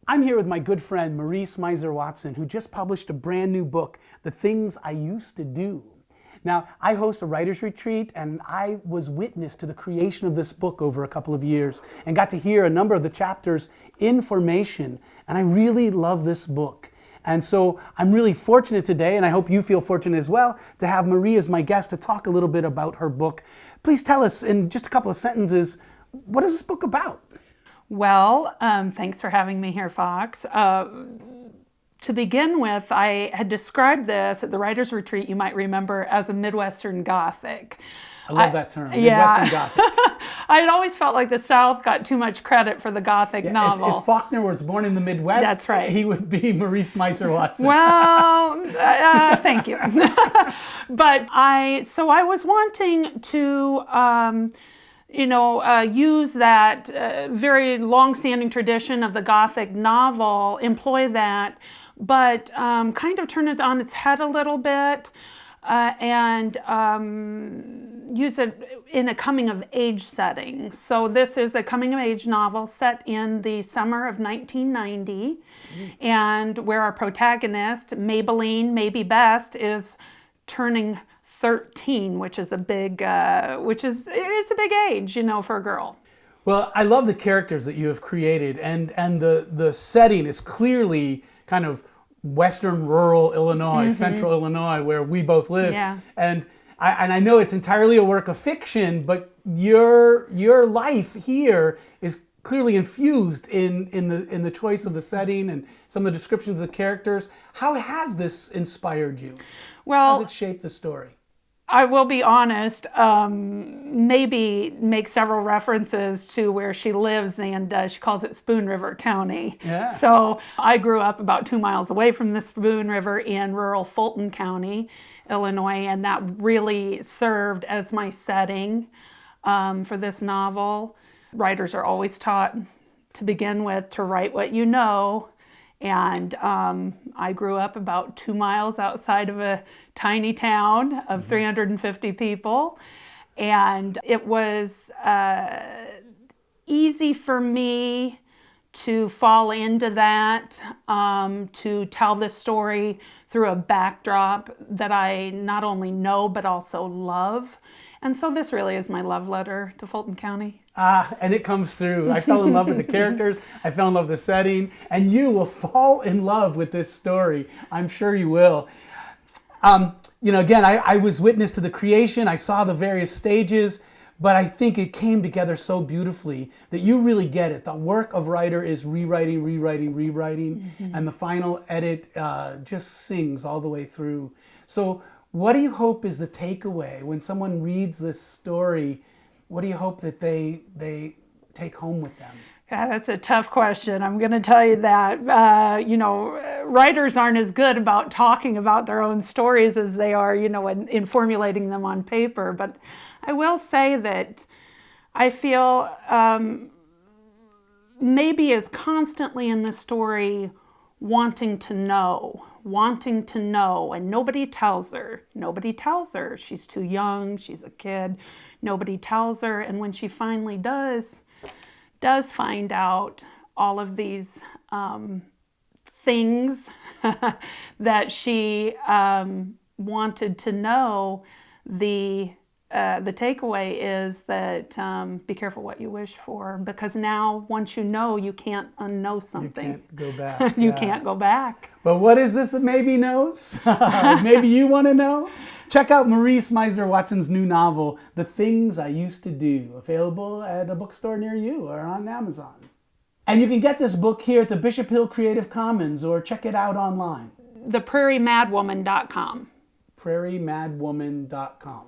I'm here with my good friend Marie Smysor Watson, who just published a brand new book, The Things I Used to Do. Now, I host a writer's retreat, and I was witness to the creation of this book over a couple of years and got to hear a number of the chapters in formation, and I really love this book. And so I'm really fortunate today, and I hope you feel fortunate as well, to have Marie as my guest to talk a little bit about her book. Please tell us in just a couple of sentences, what is this book about? Well, thanks for having me here, Fox. To begin with, I had described this at the writer's retreat, you might remember, as a Midwestern Gothic. I love that term, yeah. Midwestern Gothic. I had always felt like the South got too much credit for the Gothic novel. If Faulkner was born in the Midwest, that's right, he would be Marie Smysor Watson. Well, thank you. But I was wanting to use that very long-standing tradition of the Gothic novel, employ that, but kind of turn it on its head a little bit and use it in a coming-of-age setting. So this is a coming-of-age novel set in the summer of 1990, and where our protagonist, Maybelline, maybe best, is turning 13, which is a big, it's a big age, for a girl. Well, I love the characters that you have created, and the setting is clearly kind of western rural Illinois, central Illinois, where we both live. Yeah. And I know it's entirely a work of fiction, but your life here is clearly infused in the choice of the setting and some of the descriptions of the characters. How has this inspired you? Well, how has it shaped the story? I will be honest, maybe make several references to where she lives, and she calls it Spoon River County. Yeah. So I grew up about 2 miles away from the Spoon River in rural Fulton County, Illinois, and that really served as my setting for this novel. Writers are always taught to begin with to write what you know. And I grew up about 2 miles outside of a tiny town of 350 people. And it was easy for me to fall into that, to tell this story through a backdrop that I not only know but also love. And so this really is my love letter to Fulton County. And it comes through. I fell in love with the characters. I fell in love with the setting. And you will fall in love with this story. I'm sure you will. Again, I was witness to the creation. I saw the various stages. But I think it came together so beautifully that you really get it. The work of writer is rewriting. And the final edit just sings all the way through. So what do you hope is the takeaway when someone reads this story? What do you hope that they take home with them? Yeah, that's a tough question. I'm going to tell you that. Writers aren't as good about talking about their own stories as they are, in formulating them on paper. But I will say that I feel maybe is constantly in the story wanting to know, and nobody tells her. She's too young, she's a kid, nobody tells her, and when she finally does find out all of these things that she wanted to know, the takeaway is that be careful what you wish for, because now once you know, you can't unknow something. You can't go back. You can't go back. But what is this that maybe knows? Maybe you want to know? Check out Marie Smysor Watson's new novel, The Things I Used to Do, available at a bookstore near you or on Amazon. And you can get this book here at the Bishop Hill Creative Commons or check it out online. ThePrairieMadWoman.com. PrairieMadWoman.com.